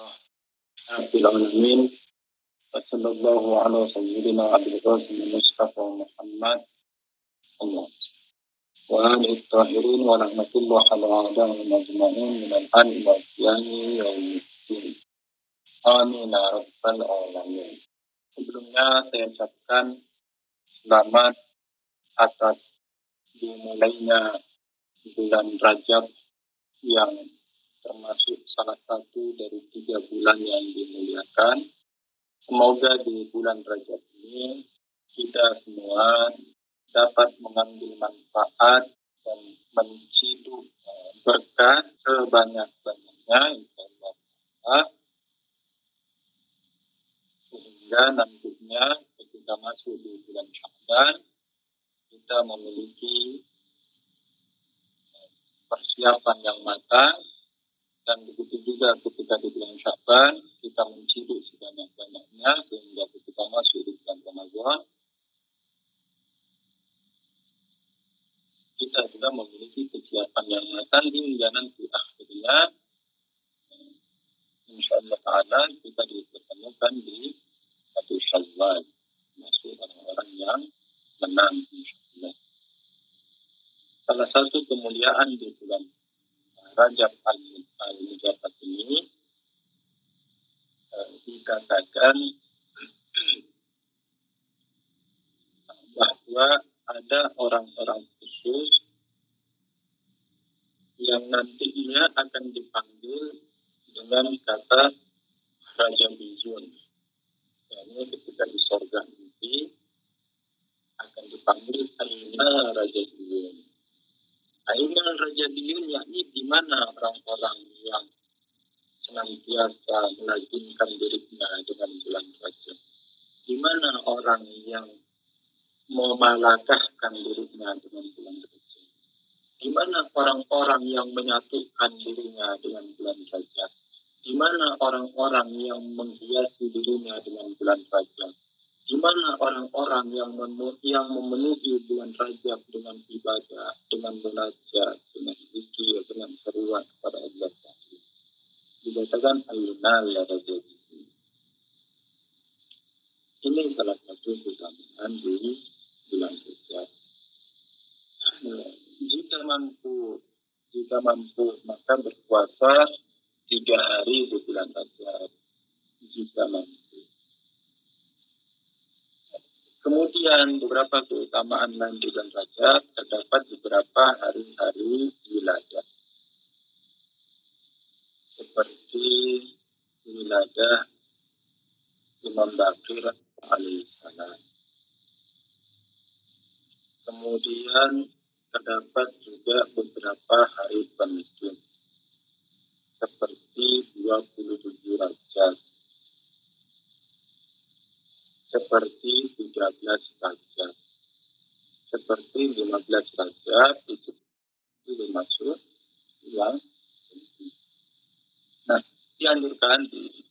Alhamdulillah Rabbil Alamin. Wassallallahu ala sayyidina Abdul Qasim Mustafa Muhammad Allah wa alihi tahirin wa rahmatullah ala a'da'in majma'in minal an wa qiyami yaumiddin. Amin ya rabbal alamin. Sebelumnya saya ucapkan selamat atas dimulainya bulan Rajab yang termasuk salah satu dari 3 bulan yang dimuliakan. Semoga di bulan Rajab ini kita semua dapat mengambil manfaat dan menciduk berkah sebanyak-banyaknya insyaallah, sehingga nantinya ketika masuk di bulan Sya'ban kita memiliki persiapan yang matang, dan begitu juga ketika di bulan Sya'ban kita menciduk sebanyak-banyaknya sehingga ketika masuk di bulan Ramadan kita juga memiliki kesiapan yang matang hingga nanti akhirnya insyaallah ta'ala kita dipertemukan di 1 Syawal, masuk orang-orang yang menang insyaallah. Salah satu kemuliaan di bulan Rajab al-Mujarrad ini dikatakan bahwa ada orang-orang khusus yang nantinya akan dipanggil dengan kata Rajabiyun. Yani ketika di surga nanti akan dipanggil Aina Rajabiyun. Aina Rajabiyun yakni di mana orang-orang yang senantiasa melazimkan dirinya dengan bulan Rajab. Di mana orang yang memalakahkan dirinya dengan bulan Rajab. Di mana orang-orang yang menyatukan dirinya dengan bulan Rajab. Di mana orang-orang yang menghiasi dirinya dengan bulan Rajab. Di mana orang-orang yang memenuhi bulan Rajab dengan ibadah, dengan munajat, dengan zikir, dengan seruan kepada Allah Ta'ala. Dikatakan Aina ya Rajab. Ini salah satu keutamaan di bulan Rajab. Jika mampu maka berpuasa 3 hari di bulan Rajab. Jika mampu. Kemudian beberapa keutamaan lain di bulan Rajab terdapat beberapa hari-hari wiladah. Seperti wiladah Imam Baqir alaihissalam. Kemudian terdapat juga beberapa hari penting. Seperti 27 Rajab. Seperti 13 Rajab. Seperti 15 Rajab itu dimaksud yang penting. Nah, dianjurkan di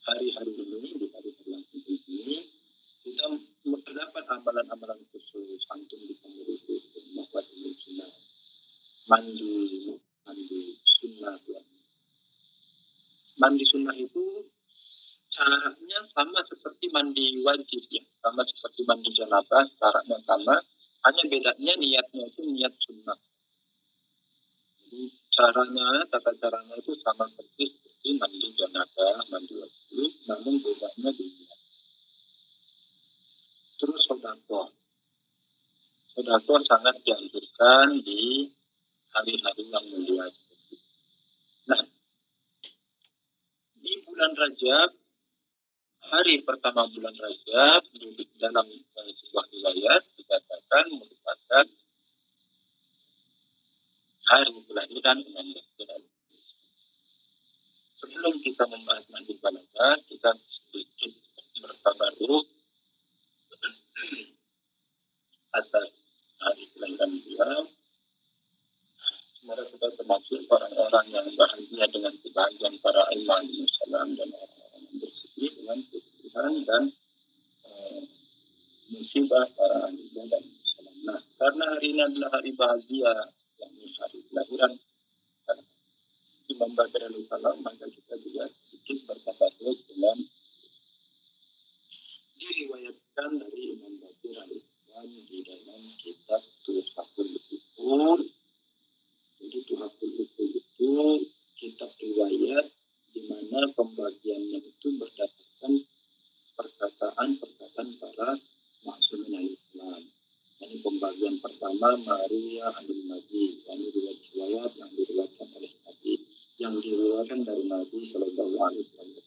hari-hari ini, di hari-hari yang penting ini, kita terdapat amalan-amalan khusus. Antum bisa merujuk membuat sunnah, mandi sunnah. Mandi sunnah itu caranya sama seperti mandi wajib ya, sama seperti mandi janabah, caranya sama, hanya bedanya niatnya itu niat sunnah. Jadi tata caranya itu sama persis seperti mandi janabah, mandi wajib, namun bedanya di niat. Terus sedekah sangat dianjurkan di hari-hari yang mulia. Nah, di bulan Rajab, hari pertama bulan Rajab di dalam sebuah riwayat dikatakan merupakan hari kelahiran Imam Baqir. Sebelum kita membahas mandi balaghah, kita sedikit bertabaruk atas hari kelahiran beliau. Semoga kita termasuk orang-orang yang bahagia dengan kebahagiaan para imam salam dan orang-orang yang bersih dengan kesulitan dan musibah para ahli dan salam. Nah, karena hari ini adalah hari bahagia, yakni hari kelahiran Imam Bakar alaihissalam, maka kita juga sedikit bertabarruk dengan diriwayatkan dari Imam Bakar alaihissalam di dalam kitab Tuhfatul Uqul. Jadi Tuhfatul Uqul itu kitab riwayat di mana pembagiannya itu berdasarkan perkataan-perkataan para Ma'sumin alaihissalam. Ini pembagian pertama Maria Anil Nabi, ini riwayat yang diriwayatkan oleh Nabi, yang diriwayatkan dari Nabi Sallallahu Alaihi Wasallam.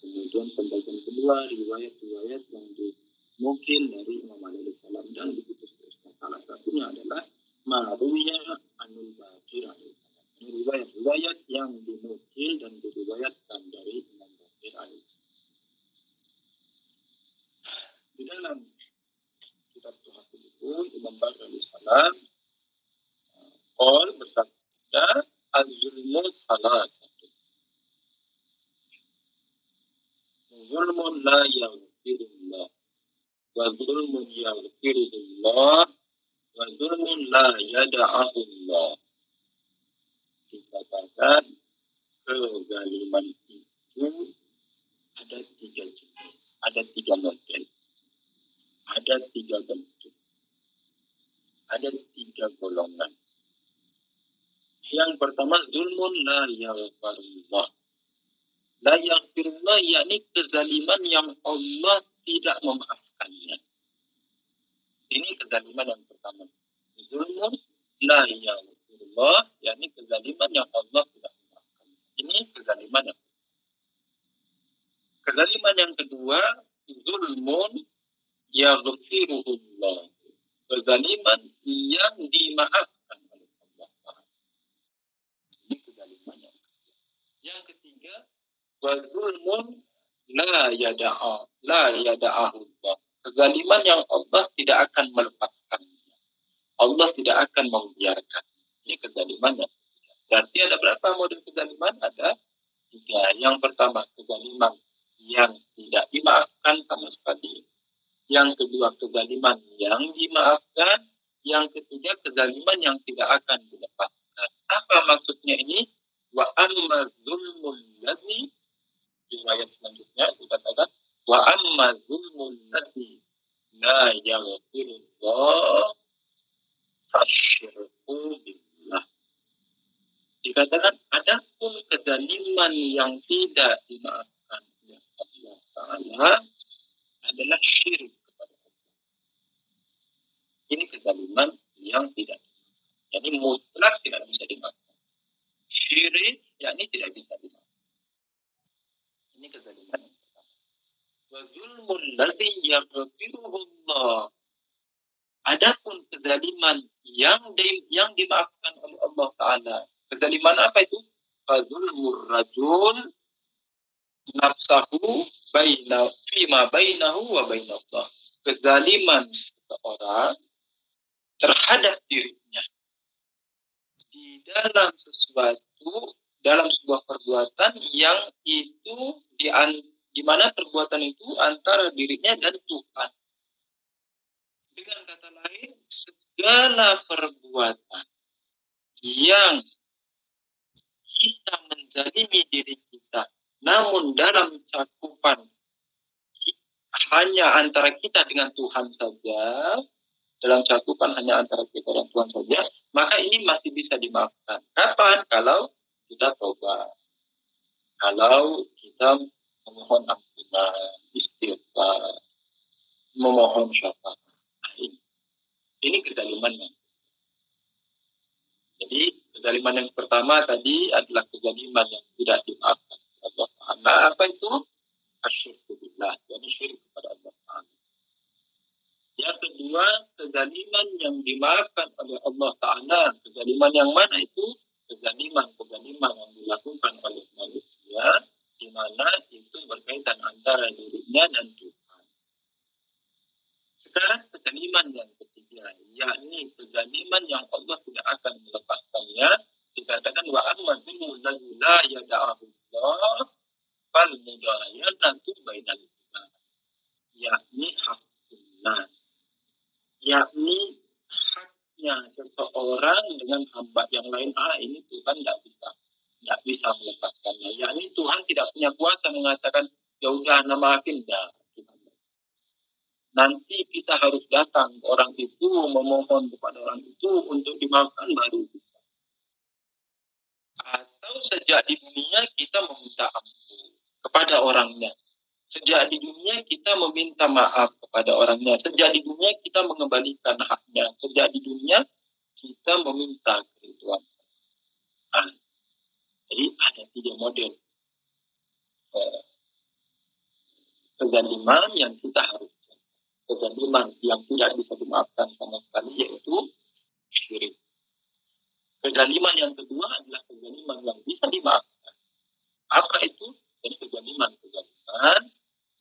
Kemudian pembagian kedua riwayat-riwayat yang dinukil dari Imam alaihissalam dan begitu seterusnya. Salah satunya adalah Maria Anil Bakir alaihissalam. Ini riwayat-riwayat yang dinukil dan diriwayatkan dari Imam Bakir alaihissalam. Di dalam kitab Tuhfatul Uqul, Imam Bakar alaihissalam bersabda, az-zulmu salasatun. Zulmun la yaghfirullah, wa zulmun yaghfirullah, wa zulmun la yada'ahullah. Dikatakan kezaliman itu ada 3 jenis, ada 3 model, ada 3 bentuk, ada 3 golongan. Yang pertama, zulmun la yaghfirullah. La yaghfirullah, yakni kezaliman yang Allah tidak memaafkannya. Ini kezaliman yang pertama. Zulmun la yaghfirullah, yakni kezaliman yang Allah tidak memaafkannya. Ini kezaliman yang pertama. Kezaliman yang kedua, zulmun yaghfirullah. Kezaliman yang dimaafkan oleh Allah. Ini kezaliman yang kedua. Yang ketiga, wa zulmun la yada'ahullah. Kezaliman yang Allah tidak akan melepaskannya. Allah tidak akan membiarkan. Ini kezaliman yang ketiga. Berarti ada berapa model kezaliman? Ada 3. Yang pertama, kezaliman yang tidak dimaafkan sama sekali. Yang kedua, kezaliman yang dimaafkan. Yang ketiga, kezaliman yang tidak akan dilepaskan. Apa maksudnya ini? Wa amma zulmul ladzi, riwayat selanjutnya dikatakan, wa amma zulmul ladzi la yaghfirullah fasyirku billah. Dikatakan, adapun kezaliman yang tidak dimaafkan oleh Allah Ta'ala adalah syirik kepada Allah. Ini kezaliman yang tidak dimaafkan. Jadi mutlak tidak bisa dimaafkan. Syirik, yakni tidak bisa dimaafkan. Ini kezaliman yang pertama. Wa zulmul ladzi yaghfiruhu Allah. Adapun kezaliman yang dimaafkan oleh Allah Ta'ala. Kezaliman apa itu? Fadzulmur rajul nafsahu fima bainahu wa bainallah. Kezaliman seseorang terhadap dirinya di dalam sesuatu, dalam sebuah perbuatan yang itu di mana perbuatan itu antara dirinya dan Tuhan. Dengan kata lain, segala perbuatan yang kita menzalimi diri kita, namun dalam cakupan hanya antara kita dengan Tuhan saja, dalam cakupan hanya antara kita dan Tuhan saja, maka ini masih bisa dimaafkan. Kapan? Kalau kita tobat. Kalau kita memohon ampunan, istighfar, memohon syafaat. Ini kezaliman. Jadi kezaliman yang pertama tadi adalah kezaliman yang tidak dimaafkan oleh Allah Ta'ala. Apa itu? Asyirku billah, yakni syirik kepada Allah Ta'ala. Yang kedua, kezaliman yang dimaafkan oleh Allah Ta'ala. Kezaliman yang mana itu? Kezaliman yang dilakukan oleh manusia, di mana itu berkaitan antara dirinya dan Tuhan. Sekarang kezaliman yang ketiga, yakni kezaliman yang Allah tidak akan melepaskannya. Dikatakan wa amma zulmul ladzi la yada'ahullah fal mudayanatu bainal ibad, yakni hakun nas, yakni haknya seseorang dengan hamba yang lain. Ini Tuhan tidak tidak bisa melepaskannya. Yakni Tuhan tidak punya kuasa mengatakan, ya udah maafin dah. Nanti kita harus datang ke orang itu, memohon kepada orang itu untuk dimaafkan baru bisa. Atau sejak di dunia kita meminta ampun kepada orangnya. Sejak di dunia kita meminta maaf kepada orangnya. Sejak di dunia kita mengembalikan haknya. Sejak di dunia kita meminta keriduan. Nah, jadi ada 3 model kezaliman yang kita harus. Kezaliman yang tidak bisa dimaafkan sama sekali yaitu syirik. Kezaliman yang kedua adalah kezaliman yang bisa dimaafkan. Apa itu? Jadi kezaliman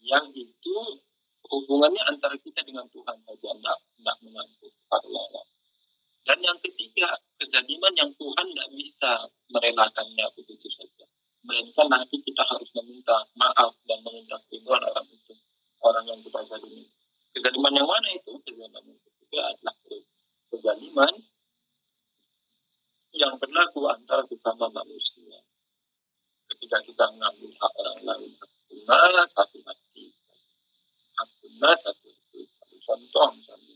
yang itu hubungannya antara kita dengan Tuhan saja, tidak menyangkut kepada Allah. Dan yang ketiga, kezaliman yang Tuhan tidak bisa merelakannya begitu saja. Melainkan nanti kita harus meminta maaf dan meminta keriduan orang itu, orang yang kita zalimi. Kezaliman yang mana itu? Kezaliman yang ketiga adalah kezaliman yang berlaku antara sesama manusia. Ketika kita mengambil hak orang lain, hakuna satu hati, hakuna satu hati. Contoh misalnya,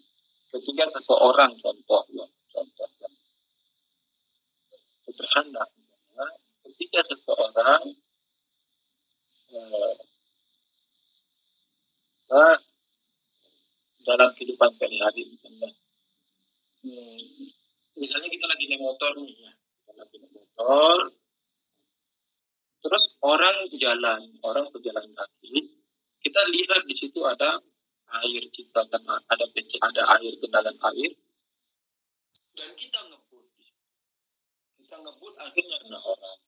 ketika seseorang contoh yang sederhana, misalnya, ketika seseorang dalam kehidupan sehari-hari misalnya kita lagi naik motor nih ya, kita lagi naik motor, terus orang berjalan kaki, kita lihat di situ ada air, ada air, genangan air, dan kita ngebut akhirnya kena orang.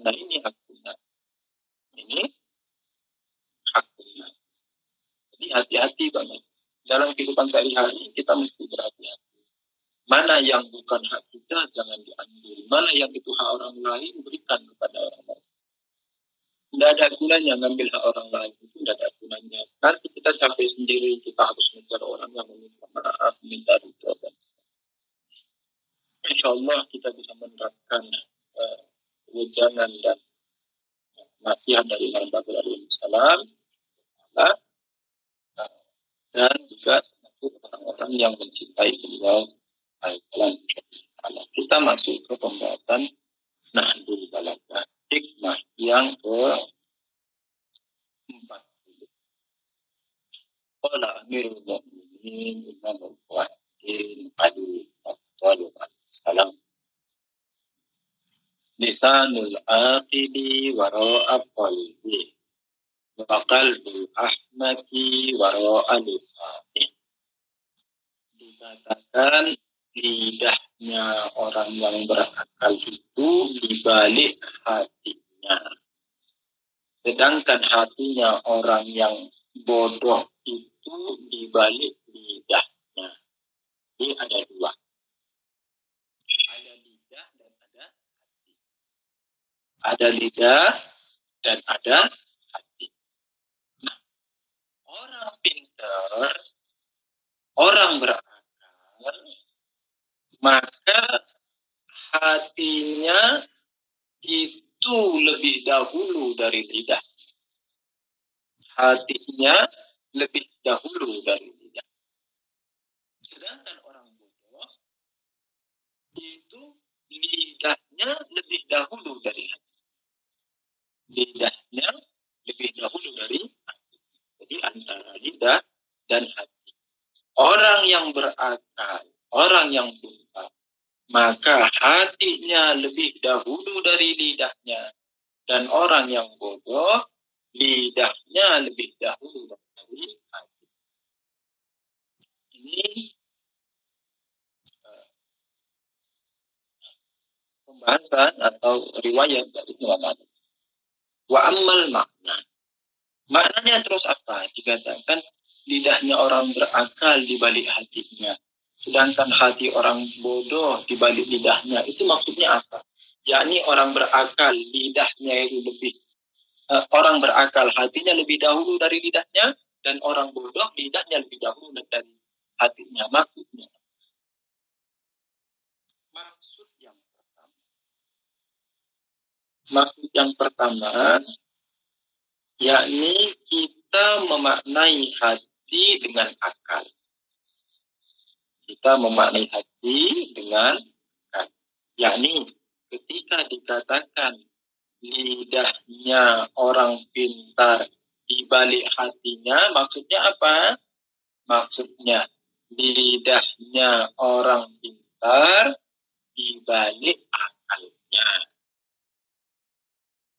Nah ini hakuna. Jadi hati-hati banget. Dalam kehidupan sehari-hari kita mesti berhati-hati. Mana yang bukan hak kita jangan diambil. Mana yang itu hak orang lain berikan kepada orang lain. Tidak ada gunanya ngambil hak orang lain. Itu tidak ada gunanya. Nanti kita capek sendiri. Kita harus mencari orang yang meminta maaf, minta ridho dan insya Allah kita bisa menerapkan wejangan dan nasihat dari Nabi Alaihi Wasallam dan juga orang-orang yang mencintai beliau. Kita masuk ke pembahasan Nahdul Balaghah, hikmah yang ke-40. Qala Amirul Mukminin Imam Al-Muwahhidin Ali Abdul Salam. Lisanul aqili wara'a qalbi wa qalbul ahmaki wara'a lisani. Dikatakan lidahnya orang yang berakal itu di balik hatinya. Sedangkan hatinya orang yang bodoh itu di balik lidahnya. Jadi ada 2. Ada lidah dan ada hati. Ada lidah dan ada hati. Nah, orang pintar, orang berakal, maka hatinya itu lebih dahulu dari lidah. Hatinya lebih dahulu dari lidah. Sedangkan orang bodoh itu lidahnya lebih dahulu dari hati. Lidahnya lebih dahulu dari hati. Jadi antara lidah dan hati. Orang yang berakal, orang yang pintar, maka hatinya lebih dahulu dari lidahnya. Dan orang yang bodoh, lidahnya lebih dahulu dari hati. Ini pembahasan atau riwayat dari Muhammad. Wa ammal makna. Maknanya terus apa? Dikatakan lidahnya orang berakal di balik hatinya. Sedangkan hati orang bodoh di balik lidahnya. Itu maksudnya apa? Yakni orang berakal lidahnya itu lebih orang berakal hatinya lebih dahulu dari lidahnya, dan orang bodoh lidahnya lebih dahulu dari hatinya. Maksudnya yang pertama, Maksud yang pertama, yakni kita memaknai hati dengan akal. Kita memaknai hati dengan akal. Yakni ketika dikatakan lidahnya orang pintar di balik hatinya, maksudnya apa? Maksudnya lidahnya orang pintar di balik akalnya.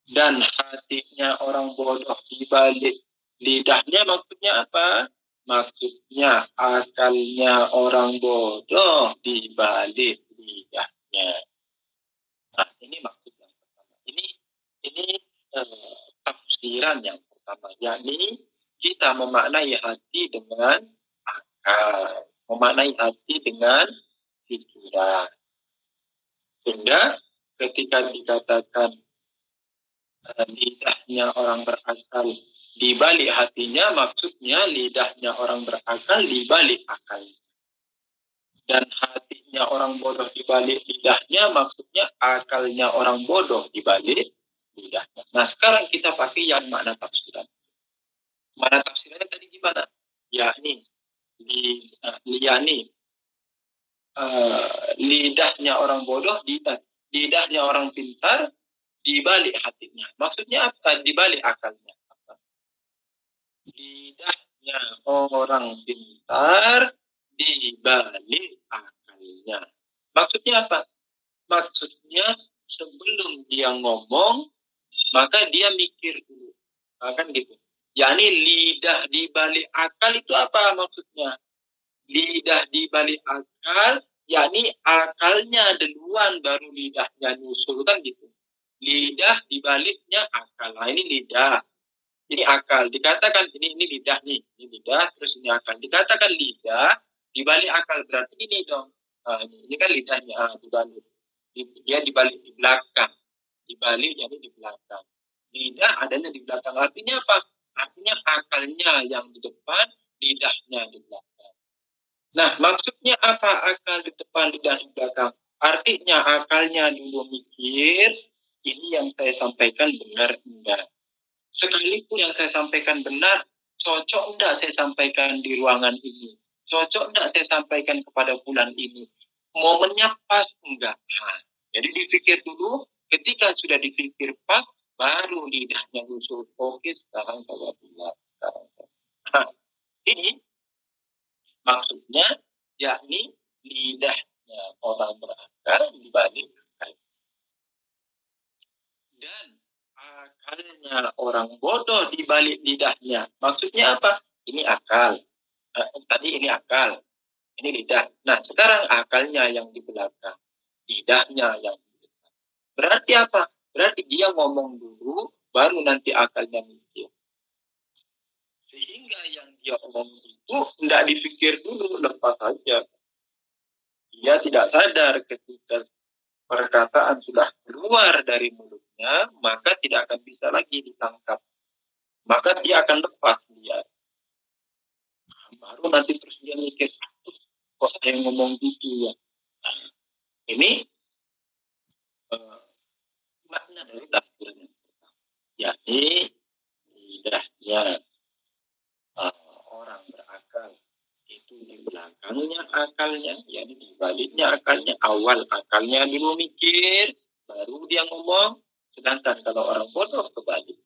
Dan hatinya orang bodoh di balik lidahnya, maksudnya apa? Maksudnya akalnya orang bodoh di balik lidahnya. Nah, ini maksud yang pertama. Ini tafsiran yang pertama, yakni kita memaknai hati dengan akal, memaknai hati dengan pikiran. Sehingga ketika dikatakan lidahnya orang berakal di balik hatinya, maksudnya lidahnya orang berakal di balik akalnya. Dan hatinya orang bodoh di balik lidahnya, maksudnya akalnya orang bodoh di balik lidahnya. Nah, sekarang kita pakai yang makna tafsiran. Makna tafsirannya tadi gimana? Yakni lidahnya orang bodoh, lidahnya orang pintar di balik hatinya. Maksudnya apa? Di balik akalnya. Lidahnya orang pintar di balik akalnya. Maksudnya apa? Maksudnya sebelum dia ngomong, maka dia mikir dulu. Kan gitu. Yani lidah di balik akal itu apa maksudnya? Lidah di balik akal, yakni akalnya duluan baru lidahnya nyusul, kan gitu. Lidah di baliknya akal. Nah, ini lidah. Ini akal. Dikatakan ini lidah nih. Ini lidah, terus ini akal. Dikatakan lidah di balik akal, berarti ini dong. Ini kan lidahnya di balik. Dia di balik, di belakang. Di balik, jadi di belakang. Lidah adanya di belakang. Artinya apa? Artinya akalnya yang di depan, lidahnya di belakang. Nah, maksudnya apa akal di depan, lidah di belakang? Artinya akalnya dulu mikir, ini yang saya sampaikan benar enggak. Sekalipun yang saya sampaikan benar, cocok enggak saya sampaikan di ruangan ini? Cocok enggak saya sampaikan kepada bulan ini? Momennya pas enggak? Nah, jadi dipikir dulu, ketika sudah dipikir pas, baru lidahnya usul. Oke, sekarang saya bilang. Nah, ini maksudnya, yakni lidahnya orang berakal dibalik akal. Dan akalnya orang bodoh dibalik lidahnya. Maksudnya apa? Ini akal. Tadi ini akal. Ini lidah. Nah, sekarang akalnya yang di belakang. Lidahnya yang di belakang. Berarti apa? Berarti dia ngomong dulu, baru nanti akalnya mikir. Sehingga yang dia omong itu tidak dipikir dulu, lepas saja. Dia tidak sadar ketika perkataan sudah keluar dari mulutnya, maka tidak akan bisa lagi ditangkap. Maka dia akan lepas dia. Baru nanti terus dia mikir, kok saya ngomong gitu ya. Nah, ini makna dari tafsir yang pertama. Yakni lidahnya orang berakal itu di belakangnya akalnya, yakni di baliknya akalnya. Awal akalnya dulu mikir, baru dia ngomong. Sedangkan kalau orang bodoh kebalik,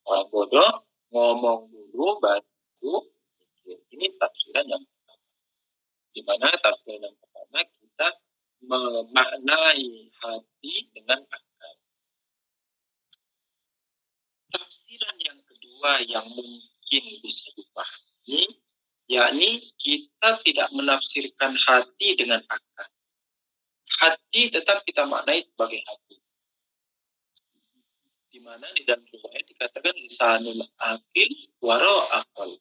orang bodoh ngomong dulu baru mikir. Ini tafsiran yang pertama. Di mana tafsiran yang pertama kita memaknai hati dengan akal. Tafsiran yang kedua yang mungkin bisa dipahami, yakni kita tidak menafsirkan hati dengan akal. Hati tetap kita maknai sebagai hati. Di mana di dalam riwayat dikatakan lisanul akil waro akal.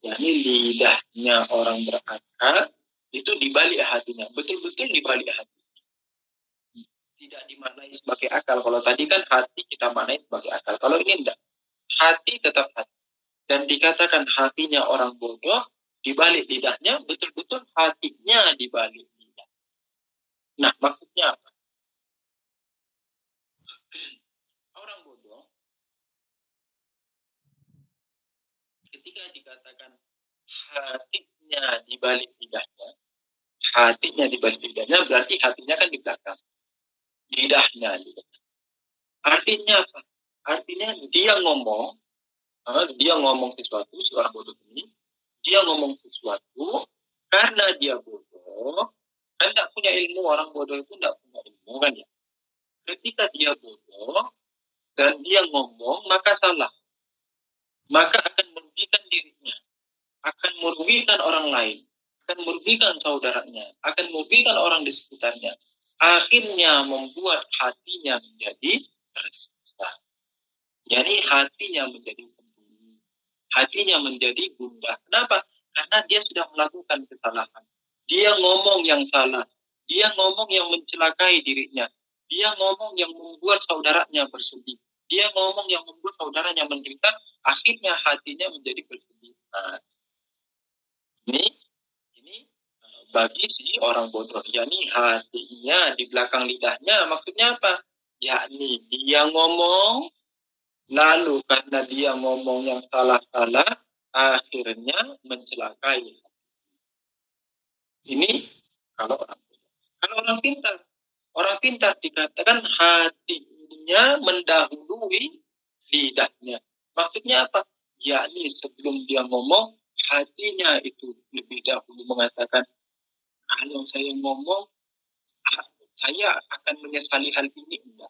Yakni lidahnya orang berakal itu di balik hatinya. Betul-betul di balik hati. Tidak dimaknai sebagai akal. Kalau tadi kan hati kita maknai sebagai akal. Kalau ini enggak. Hati tetap hati. Dan dikatakan hatinya orang bodoh, di balik lidahnya, betul-betul hatinya di balik lidah. Nah, maksudnya apa? ketika dikatakan hatinya di balik lidahnya, berarti hatinya kan di belakang, lidahnya di belakang. Artinya apa? Artinya dia ngomong sesuatu, si orang bodoh ini, dia ngomong sesuatu karena dia bodoh, kan tidak punya ilmu. Orang bodoh itu tidak punya ilmu kan ya. Ketika dia bodoh dan dia ngomong, maka salah. Maka akan merugikan dirinya, akan merugikan orang lain, akan merugikan saudaranya, akan merugikan orang di sekitarnya. Akhirnya membuat hatinya menjadi tersiksa. Jadi hatinya menjadi sedih, hatinya menjadi gundah. Kenapa? Karena dia sudah melakukan kesalahan. Dia ngomong yang salah, dia ngomong yang mencelakai dirinya, dia ngomong yang membuat saudaranya bersedih, dia ngomong yang membuat saudaranya menderita. Akhirnya hatinya menjadi bersedih. Nah, ini bagi si orang bodoh, yakni hatinya di belakang lidahnya. Maksudnya apa? Yakni dia ngomong, lalu karena dia ngomong yang salah-salah, akhirnya mencelakai. Ini kalau orang bodoh. Kalau orang pintar dikatakan hatinya mendahului lidahnya. Maksudnya apa? Yakni sebelum dia ngomong, hatinya itu lebih dahulu mengatakan, kalau saya ngomong, saya akan menyesali hal ini. Enggak.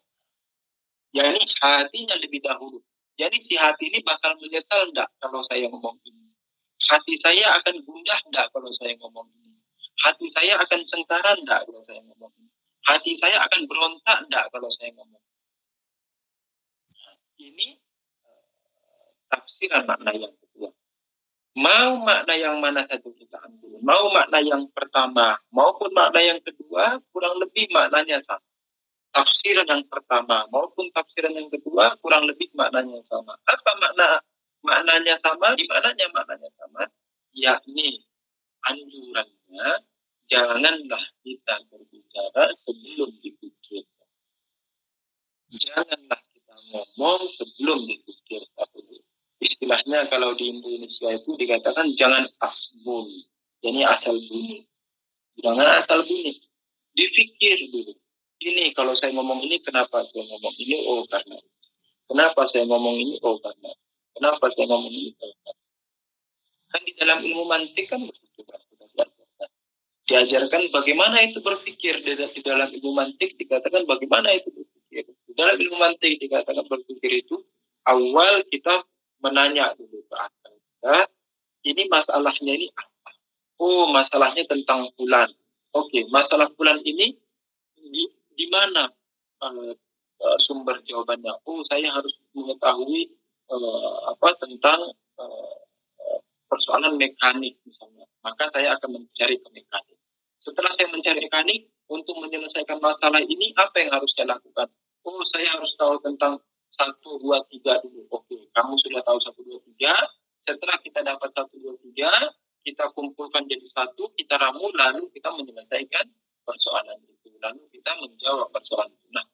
Yakni hatinya lebih dahulu. Jadi si hati ini bakal menyesal enggak kalau saya ngomong ini? Hati saya akan gundah enggak kalau saya ngomong ini? Hati saya akan sengsara enggak kalau saya ngomong ini? Hati saya akan berontak enggak kalau saya ngomong? Ini tafsiran makna yang kedua. Mau makna yang mana satu kita ambil? Mau makna yang pertama maupun makna yang kedua, kurang lebih maknanya sama. Tafsiran yang pertama maupun tafsiran yang kedua, kurang lebih maknanya sama. Apa maknanya sama? Di mananya maknanya sama? Yakni anjurannya, janganlah kita berbicara sebelum dipikirkan. Janganlah kita ngomong sebelum dipikirkan. Istilahnya kalau di Indonesia itu dikatakan jangan asbun. Jadi asal bunyi. Jangan asal bunyi. Dipikir dulu. Ini kalau saya ngomong ini, kenapa saya ngomong ini? Oh karena. Kenapa saya ngomong ini? Oh karena. Kenapa saya ngomong ini? Oh karena. Kan di dalam ilmu mantik kan begitu. Diajarkan bagaimana itu berpikir. Di dalam ilmu mantik dikatakan bagaimana itu berpikir. Di dalam ilmu mantik dikatakan berpikir itu awal kita menanya dulu ke akal kita, ini masalahnya ini apa? Oh, masalahnya tentang fulan. Oke, masalah fulan ini di mana sumber jawabannya? Oh, saya harus mengetahui tentang persoalan mekanik misalnya. Maka saya akan mencari ke mekanik. Setelah saya mencari mekanik, untuk menyelesaikan masalah ini, apa yang harus saya lakukan? Oh, saya harus tahu tentang 1, 2, 3 dulu. Oke, kamu sudah tahu 1, 2, 3. Setelah kita dapat 1, 2, 3, kita kumpulkan jadi satu, kita ramu, lalu kita menyelesaikan persoalan itu. Lalu kita menjawab persoalan itu. Nah,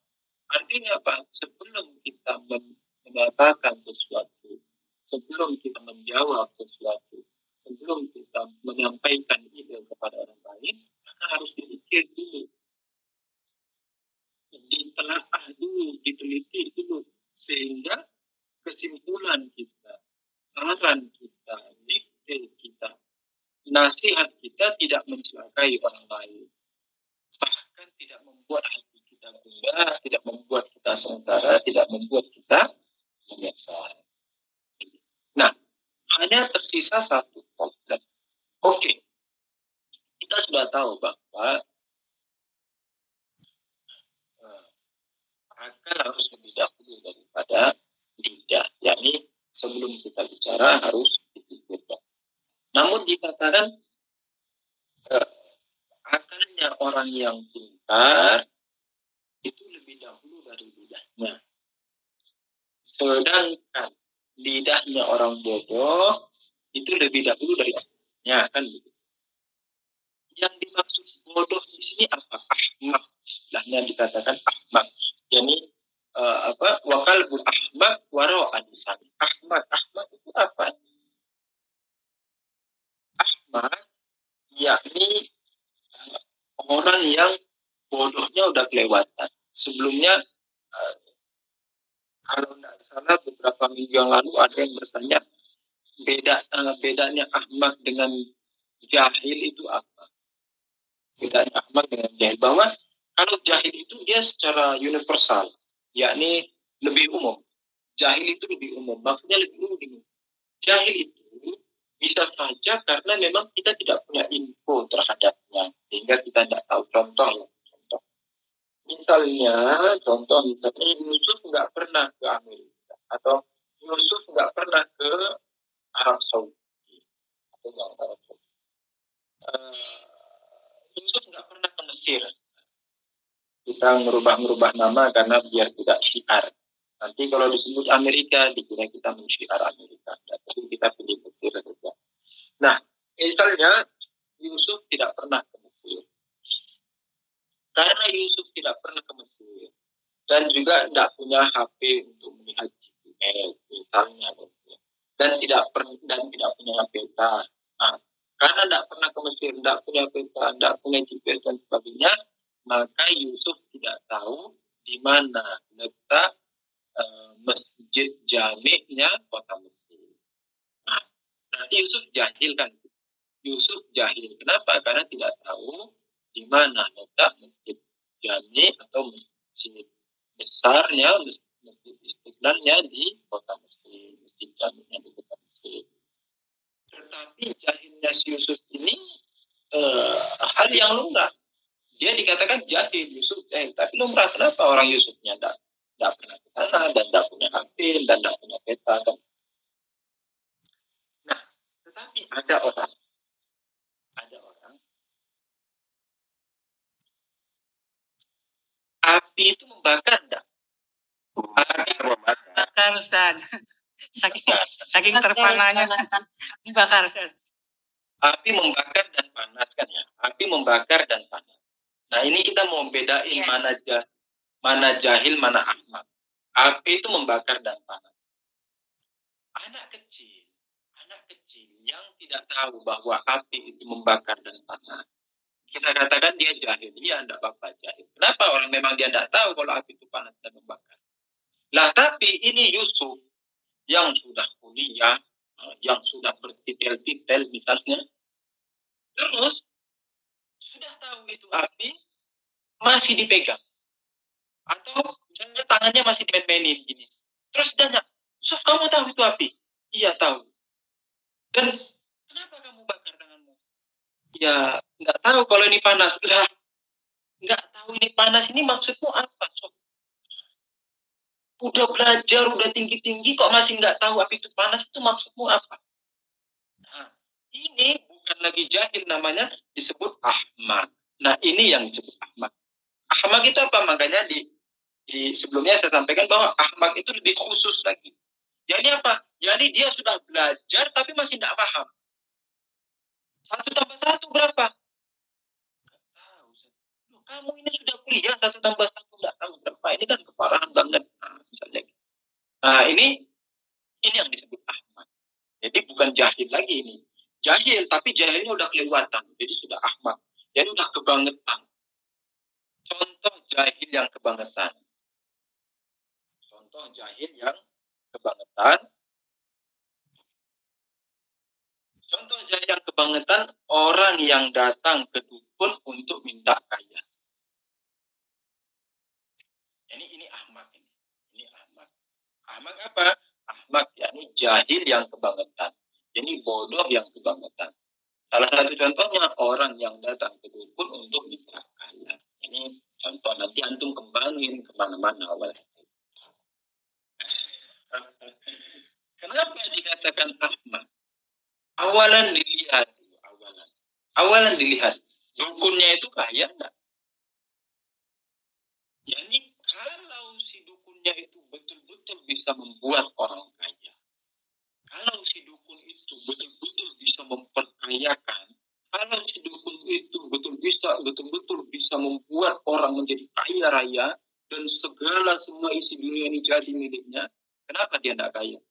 artinya apa? Sebelum kita mengatakan sesuatu, sebelum kita menjawab sesuatu, sebelum kita menyampaikan ide kepada orang lain, maka harus dipikir dulu. Ditelaah dulu, diteliti dulu. Sehingga kesimpulan kita, saran kita, dikte kita, nasihat kita tidak mencelakai orang lain. Bahkan tidak membuat hati kita gundah, tidak membuat kita sengsara, tidak membuat kita menyesal. Nah, hanya tersisa satu problem. Oke, kita sudah tahu bahwa akal harus lebih dahulu daripada lidah. Yakni sebelum kita bicara harus dipikirkan. Namun dikatakan akalnya orang yang pintar itu lebih dahulu dari lidahnya. Sedangkan lidahnya orang bodoh itu lebih dahulu dari lidahnya, kan begitu. Yang dimaksud bodoh di sini apa? Ahmak. Istilahnya dikatakan ahmak. Jadi wakal bul ahmak waro alisan. Ahmak itu apa? Ahmad, yakni orang yang bodohnya udah kelewatan. Sebelumnya, kalau tidak salah beberapa minggu yang lalu ada yang bertanya, bedanya ahmak dengan jahil itu apa? Bedanya ahmak dengan jahil. Bahwa kalau jahil itu dia secara universal, yakni lebih umum. Jahil itu lebih umum, maksudnya lebih umum. Jahil itu bisa saja karena memang kita tidak punya info terhadapnya, sehingga kita tidak tahu. Contoh. Misalnya Yusuf nggak pernah ke Amerika, atau Yusuf nggak pernah ke Arab Saudi, atau Arab Saudi. Yusuf nggak pernah ke Mesir. Kita merubah nama karena biar tidak syiar. Nanti kalau disebut Amerika, dikira kita mensyiar Amerika. Tapi kita pilih Mesir saja. Nah, misalnya Yusuf tidak pernah ke Mesir. Karena Yusuf tidak pernah ke Mesir dan juga tidak punya HP untuk melihat GPS misalnya, dan tidak punya peta. Nah, karena tidak pernah ke Mesir, tidak punya peta, tidak punya GPS dan sebagainya, maka Yusuf tidak tahu di mana letak masjid jami'nya kota Mesir. Nah, berarti Yusuf jahil kan? Yusuf jahil. Kenapa? Karena tidak tahu di mana letak masjid jami atau masjid besarnya, masjid Istiqlalnya di kota Mesir, masjid jaminya di kota Mesir. Tetapi jahilnya si Yusuf ini hal yang lumrah. Dia dikatakan jahil, Yusuf jahil. Tapi lumrah, kenapa orang Yusufnya tidak pernah ke sana dan tidak punya HP dan tidak punya peta. Nah, tetapi ada orang api itu membakar enggak? Bakar, Ustaz. Saking terpananya bakar, Ustaz. Api membakar dan panas kan ya. Api membakar dan panas. Nah, ini kita mau bedain mana jahil, mana ahmak. Api itu membakar dan panas. Anak kecil yang tidak tahu bahwa api itu membakar dan panas, kita katakan dia jahil. Dia tidak apa-apa jahil. Kenapa? Orang memang dia tidak tahu kalau api itu panas dan membakar. Lah, tapi ini Yusuf yang sudah kuliah, yang sudah bertitel-titel misalnya, terus sudah tahu itu api masih dipegang, atau tangannya masih dimain-mainin gini. Terus tanya, Yusuf, kamu tahu itu api? Iya, tahu. Dan kenapa kamu bakar tanganmu? Ya, nggak tahu kalau ini panas. Lah, nggak tahu ini panas, ini maksudmu apa, Sob? Udah belajar, udah tinggi-tinggi, kok masih nggak tahu api itu panas, itu maksudmu apa? Nah, ini bukan lagi jahil, namanya disebut ahmak. Nah, ini yang disebut ahmak. Ahmak itu apa? Makanya di sebelumnya saya sampaikan bahwa ahmak itu lebih khusus lagi. Jadi apa? Jadi dia sudah belajar tapi masih tidak paham. 1 tambah 1 berapa? Nggak tahu. Kamu ini sudah kuliah, 1 tambah 1 nggak tahu berapa. Ini kan keparahan banget. Nah, misalnya. Nah, ini yang disebut ahmak. Jadi bukan jahil lagi ini. Jahil, tapi jahilnya udah kelewatan. Jadi sudah ahmak. Jadi udah kebangetan. Contoh jahil yang kebangetan. Orang yang datang ke dukun untuk minta kaya. Ini ahmak. Ini ahmak. Ahmak apa? Ahmak yakni jahil yang kebangetan. Jadi bodoh yang kebangetan. Salah satu contohnya orang yang datang ke dukun untuk minta kaya. Ini contoh, nanti antum kembangin kemana-mana. Kenapa dikatakan ahmak? Awalan dilihat. Dukunnya itu kaya enggak? Jadi kalau si dukunnya itu betul-betul bisa membuat orang kaya, kalau si dukun itu betul-betul bisa memperkayakan, kalau si dukun itu betul-betul bisa membuat orang menjadi kaya raya dan segala semua isi dunia ini jadi miliknya, kenapa dia tidak kaya?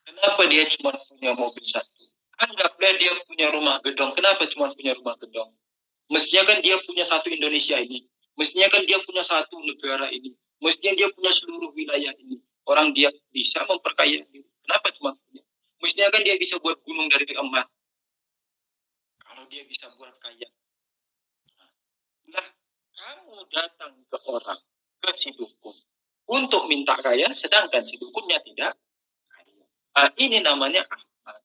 Kenapa dia cuma punya mobil 1? Anggaplah dia punya rumah gedong. Kenapa cuma punya rumah gedong? Mestinya kan dia punya satu Indonesia ini. Mestinya kan dia punya satu negara ini. Mestinya dia punya seluruh wilayah ini. Orang dia bisa memperkaya diri. Kenapa cuma punya? Mestinya kan dia bisa buat gunung dari emas. Kalau dia bisa buat kaya. Nah, kamu datang ke orang, ke si dukun, untuk minta kaya, sedangkan si dukunnya tidak kaya. Ini namanya ahmad.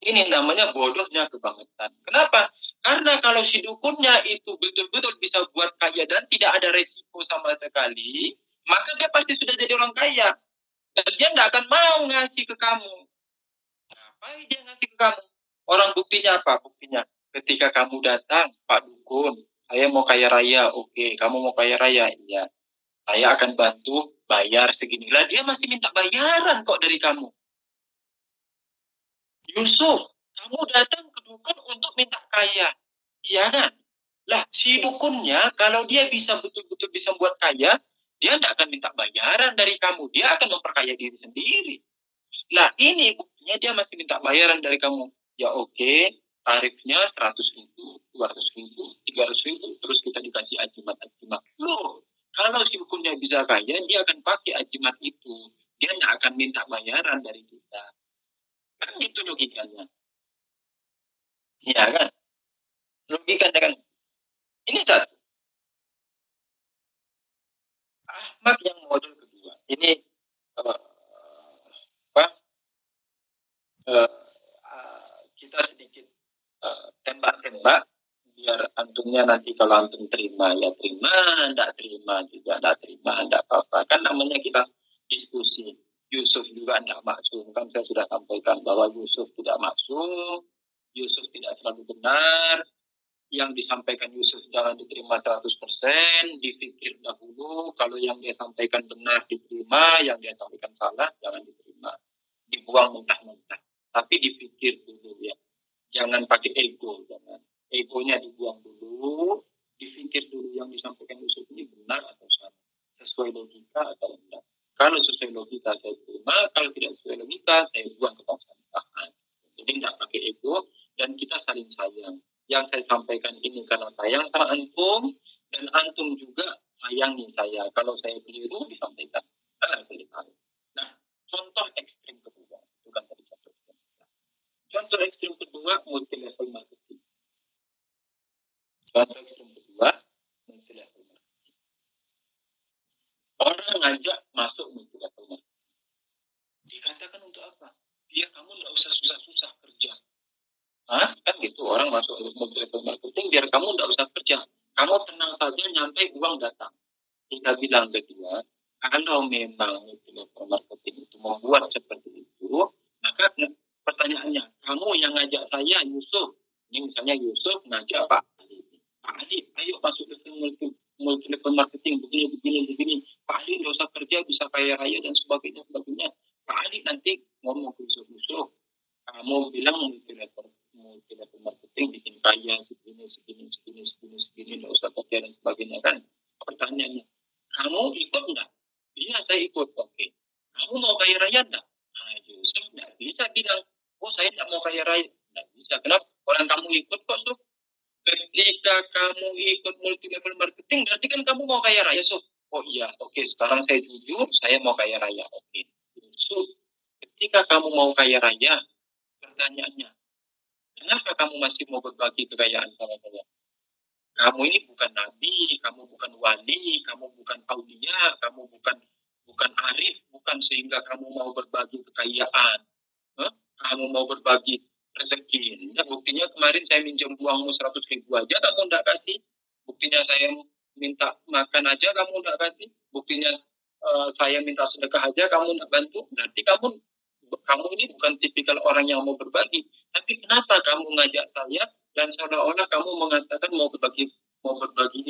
Ini namanya bodohnya kebangetan. Kenapa? Karena kalau si dukunnya itu betul-betul bisa buat kaya dan tidak ada resiko sama sekali, maka dia pasti sudah jadi orang kaya. Dan dia tidak akan mau ngasih ke kamu. Ngapain dia ngasih ke kamu? Orang buktinya apa? Buktinya ketika kamu datang, Pak Dukun, saya mau kaya raya. Oke, kamu mau kaya raya? Iya. Saya akan bantu bayar segini. Lah dia masih minta bayaran kok dari kamu. Yusuf, kamu datang ke dukun untuk minta kaya. Iya kan? Lah si dukunnya kalau dia bisa betul-betul bisa buat kaya, dia tidak akan minta bayaran dari kamu. Dia akan memperkaya diri sendiri. Lah ini buktinya dia masih minta bayaran dari kamu. Ya oke, tarifnya 100.000, 200.000, 300.000, terus kita dikasih ajimat-ajimat. Loh, kalau si dukunnya bisa kaya, dia akan pakai ajimat itu. Dia tidak akan minta bayaran dari kita. Kan itu logikanya. Iya kan? Logikanya kan. Ini satu. Ahmad yang model kedua. Ini uh, apa? Kita sedikit tembak-tembak biar antumnya nanti kalau antum terima ya terima, tidak terima juga tidak terima, tidak apa-apa. Kan namanya kita diskusi. Yusuf juga tidak maksum. Kan saya sudah sampaikan bahwa Yusuf tidak maksum, Yusuf tidak selalu benar. Yang disampaikan Yusuf jangan diterima 100%, dipikir dahulu. Kalau yang dia sampaikan benar diterima, yang dia sampaikan salah jangan diterima. Dibuang mentah-mentah. Tapi dipikir dulu ya. Jangan pakai ego, jangan. Egonya dibuang dulu, dipikir dulu yang disampaikan Yusuf ini benar atau salah. Sesuai logika atau enggak. Kalau sesuai logika saya terima, kalau tidak sesuai logika saya buang ke tong sampah. Jadi tidak pakai ego dan kita saling sayang. Yang saya sampaikan ini karena sayang sama antum dan antum juga sayangi saya. Kalau saya keliru disampaikan. Nah, contoh ekstrim kedua itu kan tadi contoh ekstrim. Contoh ekstrim kedua multi level marketing. Contoh ekstrim kedua multi level marketing. Orang ngajak masuk multi level marketing. Dikatakan untuk apa? Biar kamu nggak usah susah-susah kerja. Hah? Kan gitu, orang masuk multi level marketing biar kamu nggak usah kerja. Kamu tenang saja nyampe uang datang. Kita bilang ke dia, kalau memang multi level marketing itu membuat seperti itu, maka pertanyaannya, kamu yang ngajak saya Yusuf, ini misalnya Yusuf ngajak Pak Ali, ayo masuk ke multi level marketing, begini. Pak Ali nggak usah kerja, bisa kaya raya dan sebagainya. Pak Ali nanti ngomong ke Yusuf, kamu bilang multi level marketing bikin kaya segini, nggak usah kerja dan sebagainya kan. Pertanyaannya, kamu ikut nggak? Iya, saya ikut. Oke. Kamu mau kaya raya nggak? Nah, Yusuf nggak bisa bilang, oh saya nggak mau kaya raya. Nggak bisa. Kenapa? Orang kamu ikut kok, Suf. Ketika kamu ikut multi level marketing, berarti kan kamu mau kaya raya, Suf. Oh iya, oke. Sekarang saya jujur, saya mau kaya raya. Oke. Yusuf, ketika kamu mau kaya raya, pertanyaannya, kenapa kamu masih mau berbagi kekayaan sama saya? Kamu ini bukan nabi, kamu bukan wali, kamu bukan aulia, kamu bukan arif, bukan sehingga kamu mau berbagi kekayaan. Kamu mau berbagi rezeki. Nah, buktinya kemarin saya minjem uangmu 100.000 aja, kamu tidak kasih. Buktinya saya minta makan aja, kamu tidak kasih. Buktinya saya minta sedekah aja, kamu tidak bantu. Berarti kamu ini bukan tipikal orang yang mau berbagi. Tapi kenapa kamu ngajak saya dan seolah-olah kamu mengatakan mau berbagi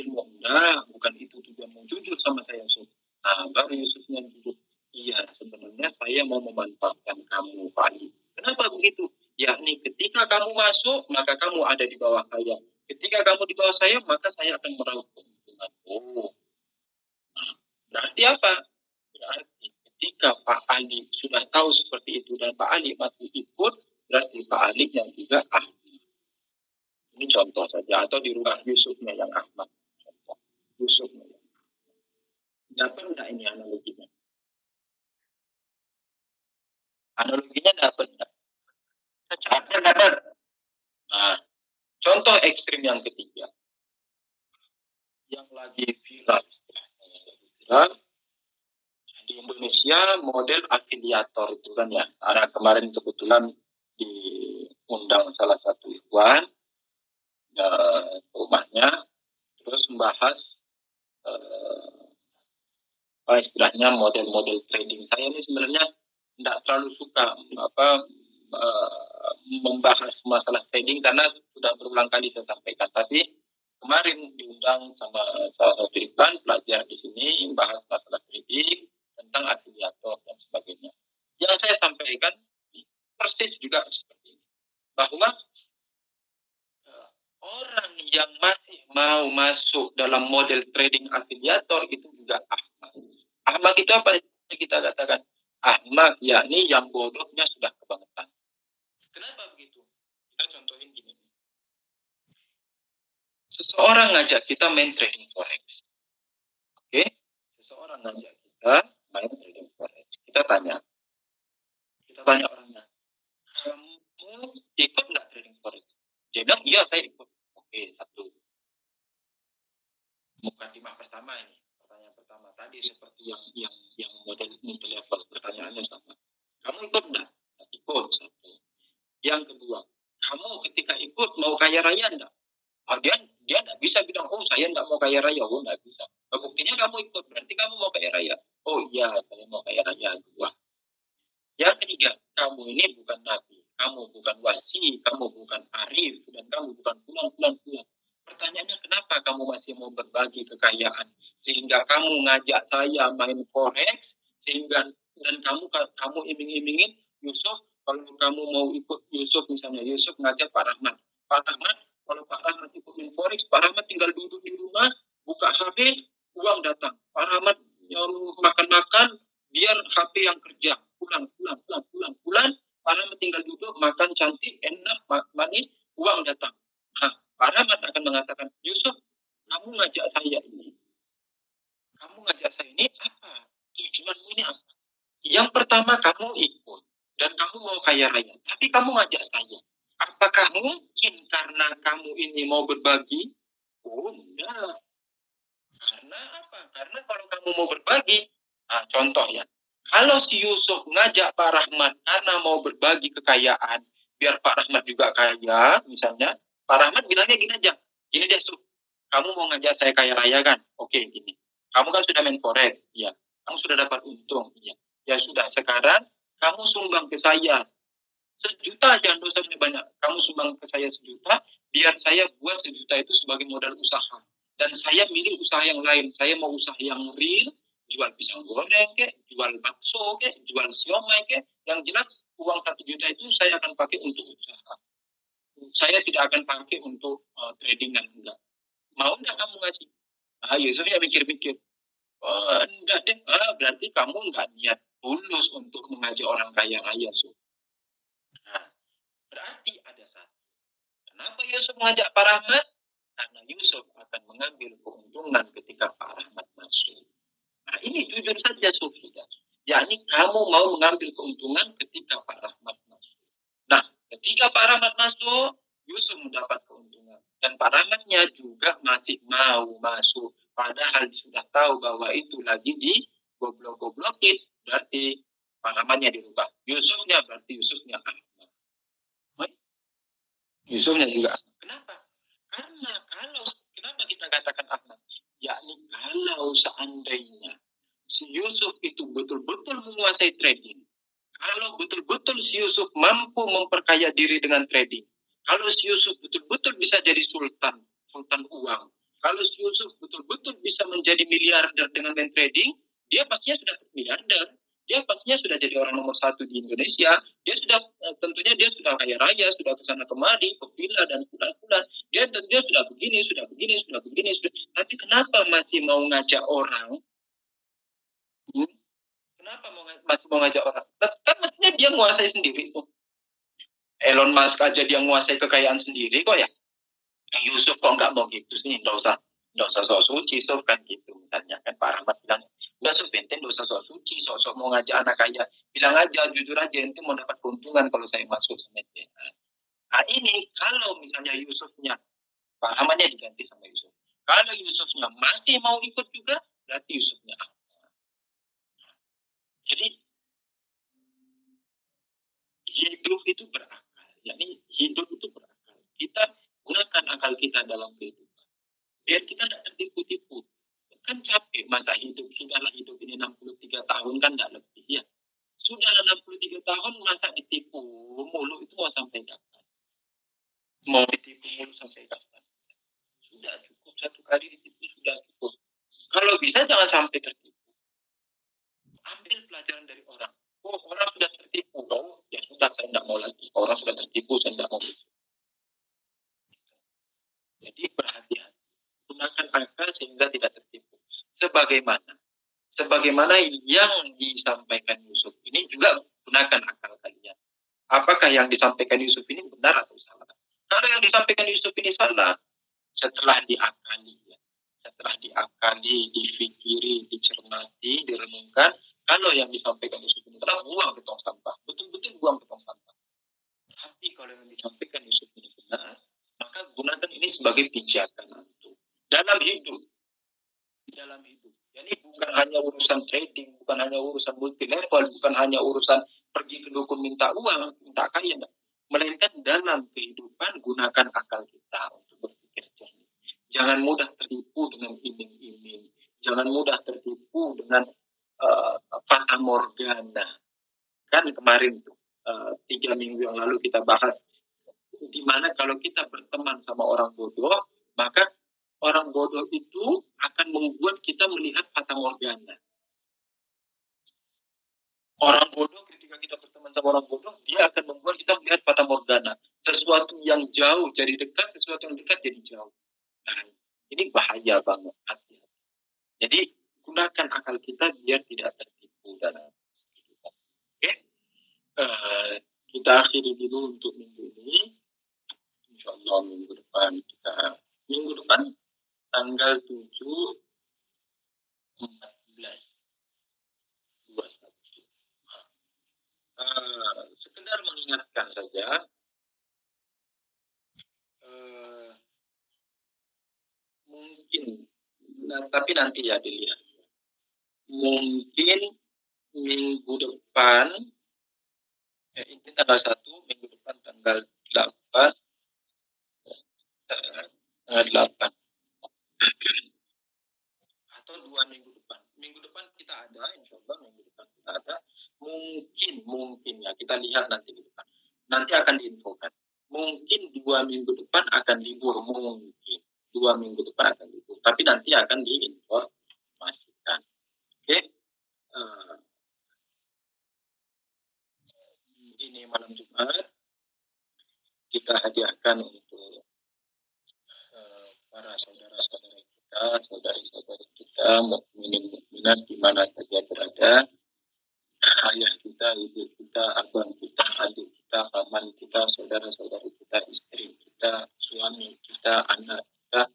ilmu? Enggak, bukan itu tujuanmu. Jujur sama saya, Yusuf. Nah, baru Yusufnya jujur. Iya, sebenarnya saya mau memanfaatkan kamu, Pak Ali. Kenapa begitu? Yakni ketika kamu masuk, maka kamu ada di bawah saya. Ketika kamu di bawah saya, maka saya akan meraup keuntungan. Oh, nah, berarti apa? Berarti ketika Pak Ali sudah tahu seperti itu dan Pak Ali masih ikut, berarti Pak Aliknya juga Ahmad. Ini contoh saja. Atau di rumah Yusufnya yang Ahmad. Contoh. Yusufnya yang dapat enggak ini analoginya? Analoginya dapat enggak? Dapat. Nah, contoh ekstrim yang ketiga. Yang lagi viral. Di Indonesia model afiliator itu kan ya. Karena kemarin kebetulan diundang salah satu ikhwan rumahnya, terus membahas istilahnya model-model trading. Saya ini sebenarnya tidak terlalu suka membahas masalah trading karena sudah berulang kali saya sampaikan. Tapi kemarin diundang sama salah satu ikhwan pelajar di sini membahas masalah trading tentang afiliator dan sebagainya. Yang saya sampaikan persis juga seperti ini, bahwa orang yang masih mau masuk dalam model trading afiliator itu juga Ahmad. Ahmad itu apa kita katakan? Ahmad yakni yang bodohnya sudah kebangetan. Kenapa begitu? Kita contohin gini. Seseorang ngajak kita main trading forex. Oke? Seseorang ngajak kita main trading forex. Kita tanya orangnya, kamu ikut nggak trading forex? Dia bilang, iya saya ikut. Oke, satu. Mukadimah pertama ini. Pertanyaan pertama tadi seperti yang model multi level, pertanyaannya sama. Kamu ikut enggak? Ikut, satu. Yang kedua, kamu ketika ikut mau kaya raya enggak? Oh, dia enggak bisa bilang, oh saya enggak mau kaya raya. Oh, enggak bisa. Oh, buktinya kamu ikut, berarti kamu mau kaya raya. Oh iya, saya mau kaya raya. Dua. Yang ketiga, kamu ini bukan nabi, kamu bukan wasi, kamu bukan arif, dan kamu bukan pulang. Pertanyaannya, kenapa kamu masih mau berbagi kekayaan? Sehingga kamu ngajak saya main forex, sehingga dan kamu iming-imingin Yusuf, kalau kamu mau ikut Yusuf misalnya, Yusuf ngajak Pak Rahmat. Pak Rahmat, kalau Pak Rahmat ikut main forex, Pak Rahmat tinggal duduk di rumah, buka HP, uang datang. Pak Rahmat makan-makan, biar HP yang kerja. Pulang. Pak Rahmat tinggal duduk, makan cantik, enak, manis, uang datang. Nah, Pak Rahmat akan mengatakan, Yusuf, kamu ngajak saya ini apa? Tujuanmu ini apa? Yang pertama, kamu ikut. Dan kamu mau kaya raya. Tapi kamu ngajak saya. Apakah mungkin karena kamu ini mau berbagi? Oh, enggak. Karena apa? Karena kalau kamu mau berbagi, nah, contoh ya, kalau si Yusuf ngajak Pak Rahmat karena mau berbagi kekayaan, biar Pak Rahmat juga kaya, misalnya, Pak Rahmat bilangnya gini aja, gini deh, Yusuf, kamu mau ngajak saya kaya raya kan? Oke, gini. Kamu kan sudah main forex, ya. Kamu sudah dapat untung, ya. Ya sudah, sekarang kamu sumbang ke saya 1.000.000 aja, dosanya banyak. Kamu sumbang ke saya 1.000.000, biar saya buat 1.000.000 itu sebagai modal usaha. Dan saya milih usaha yang lain. Saya mau usaha yang real, jual pisang goreng, jual bakso, jual siomay, yang jelas uang 1.000.000 itu saya akan pakai untuk usaha. Saya tidak akan pakai untuk tradingan, enggak. Mau enggak kamu ngasih? Yusuf ya mikir-mikir. Enggak deh, berarti kamu enggak niat tulus untuk mengajak orang kaya raya. Nah, berarti ada satu. Kenapa Yusuf mengajak Pak Rahmat? Karena Yusuf akan mengambil keuntungan ketika Pak Rahmat masuk. Nah, ini jujur saja, Sufidah. Yakni kamu mau mengambil keuntungan ketika Pak Rahmat masuk. Nah, ketika Pak Rahmat masuk, Yusuf mendapat keuntungan. Dan Pak Rahmatnya juga masih mau masuk. Padahal sudah tahu bahwa itu lagi di goblok-goblokin. Berarti Pak Rahmatnya dirubah. Yusufnya berarti Yusufnya Ahmad. Yusufnya juga Ahmad. Kenapa? Karena kenapa kita katakan Ahmad? Yakni kalau seandainya si Yusuf itu betul-betul menguasai trading, kalau betul-betul si Yusuf mampu memperkaya diri dengan trading, kalau si Yusuf betul-betul bisa jadi sultan uang, kalau si Yusuf betul-betul bisa menjadi miliarder dengan main trading, dia pastinya sudah miliarder. Dia pastinya sudah jadi orang nomor 1 di Indonesia. Dia sudah tentunya dia sudah kaya raya, sudah kesana kemari, ke villa dan pulang. Dia sudah begini. Tapi kenapa masih mau ngajak orang? Kenapa masih mau ngajak orang? Kan mestinya dia menguasai sendiri tuh. Elon Musk aja dia menguasai kekayaan sendiri kok ya. Yusuf kok nggak mau gitu sih, nggak usah sok suci, Sof, kan gitu misalnya. Kan Pak Rahmat bilang, udah Sof, ente nggak usah sok suci, sok mau ngajak anak kaya. Bilang aja, jujur aja, ente mau dapat keuntungan kalau saya masuk sama ente. Nah ini, kalau misalnya Yusufnya, Pak Rahmatnya diganti sama Yusuf. Kalau Yusufnya masih mau ikut juga, berarti Yusufnya apa? Jadi, hidup itu berakal. Jadi, hidup itu berakal. Kita gunakan akal kita dalam kehidupan. Biar kita tidak tertipu-tipu. Kan capek masa hidup, sudahlah hidup ini 63 tahun kan tidak lebih ya. Sudah 63 tahun masa ditipu mulu itu mau sampai kapan? Mau ditipu mulu sampai kapan? Sudah cukup satu kali ditipu sudah cukup. Kalau bisa jangan sampai tertipu. Ambil pelajaran dari orang. Oh, orang sudah tertipu. Oh, ya sudah saya tidak mau lagi. Orang sudah tertipu, saya tidak mau lagi. Jadi berhati-hati. Gunakan akal sehingga tidak tertipu. Sebagaimana yang disampaikan Yusuf ini juga gunakan akal kalian. Apakah yang disampaikan Yusuf ini benar atau salah? Kalau yang disampaikan Yusuf ini salah, setelah diakali, difikiri, dicermati, direnungkan, kalau yang disampaikan Yusuf ini salah, buang ke tong sampah. Betul-betul buang ke tong sampah. Tapi kalau yang disampaikan Yusuf ini benar, maka gunakan ini sebagai pijakan untuk dalam hidup. Jadi bukan hanya urusan trading, bukan hanya urusan multi level, bukan hanya urusan pergi ke dukun minta uang, minta kaya, melainkan dalam kehidupan gunakan akal kita untuk berpikir jernih. Jangan mudah tertipu dengan iming-iming, jangan mudah tertipu dengan fata morgana. Kan kemarin tuh 3 minggu yang lalu kita bahas di mana kalau kita berteman sama orang bodoh, maka orang bodoh itu akan membuat kita melihat fata morgana. Orang bodoh ketika kita berteman sama orang bodoh, dia akan membuat kita melihat fata morgana. Sesuatu yang jauh jadi dekat, sesuatu yang dekat jadi jauh. Nah, ini bahaya banget. Hati-hati. Jadi, gunakan akal kita biar tidak tertipu dalam kehidupan. Oke? Kita akhiri dulu untuk minggu ini. Insya Allah minggu depan tanggal 7 14 sekedar mengingatkan saja, mungkin, tapi nanti ya dilihat. Mungkin minggu depan, ini tanggal 1, minggu depan tanggal 8, atau 2 minggu depan. Minggu depan kita ada, insya Allah minggu depan kita ada. Mungkin ya, kita lihat nanti di depan. Nanti akan diinfokan. Mungkin 2 minggu depan akan libur, mungkin 2 minggu depan akan libur. Tapi nanti akan diinformasikan. Oke? Ini malam Jumat kita hadiahkan untuk para saudara-saudara kita, saudari-saudari kita, mukminin mukminat di mana saja berada, ayah kita, ibu kita, abang kita, adik kita, paman kita, saudara-saudari kita, istri kita, suami kita, anak kita.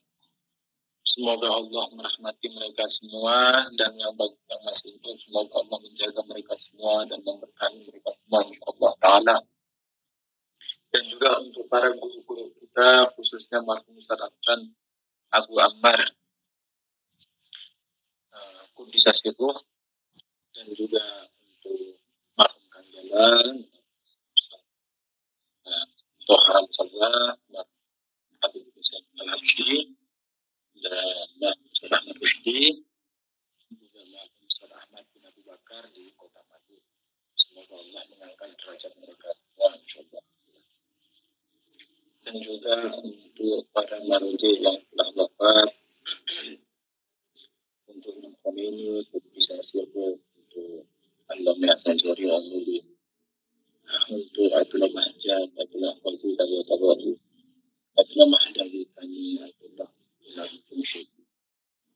Semoga Allah merahmati mereka semua, dan yang masih hidup, semoga Allah menjaga mereka semua dan memberkahi mereka semua, insyaallah ta'ala. Dan juga untuk para guru-guru kita, khususnya marhum Ustaz Afsan Abu Ammar, Kudisasi Ruh, dan juga untuk marhum Kang Jalan, Tohram Salah, Habib Hussein Al-Habsyi, dan Ustaz Ahmad Rusdi, juga marhum Ustaz Ahmad bin Abu Bakar di Kota Madu. Semoga Allah mengangkat derajat mereka semua, insyaallah. Dan juga untuk para maruje yang telah wafat, untuk Khomeini, untuk bisa sibuk, untuk Allama Sanjari Al-Muli, untuk Abdullah Mahjan, Abdullah Fazil Al-Tabari, Abdullah Mahdawi Tani, Abdullah Fumshid,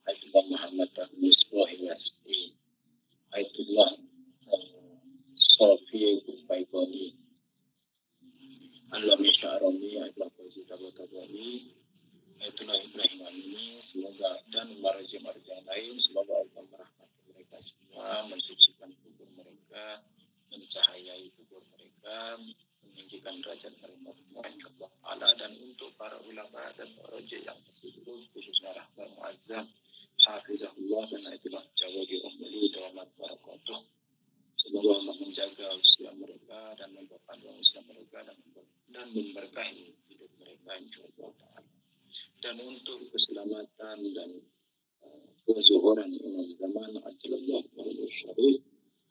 Abdullah Muhammad Misbah Yasri, Abdullah Sofi Baikoni, Alami Sya'rami, Aiblah Fauzi Tabatabahi, itulah Ibrahim ini, semoga dan marja-marja yang lain, semoga Allah merahmati mereka semua, mensucikan kubur mereka, mencahayai kubur mereka, meninggikan derajat mereka semua, insyaAllah ta'ala. Dan untuk para ulama dan roja yang masih hidup, khususnya Rahman Muazzam, Hafizahullah, dan itulah Jawadi Rahmali, Dawamat Barakatuh. Semoga Allah menjaga usia mereka dan memperpanjang usia mereka dan memberkahi hidup mereka, insyaAllah ta'ala. Dan untuk keselamatan dan kezuhuran Imam Zaman Ajalallah Wa'alaihi Syarif,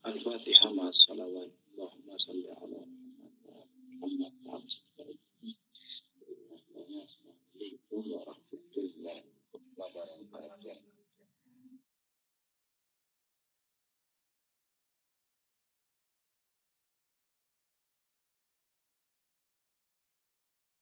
Al-Fatihah ma'as salawat. Allahumma salli ala Muhammad.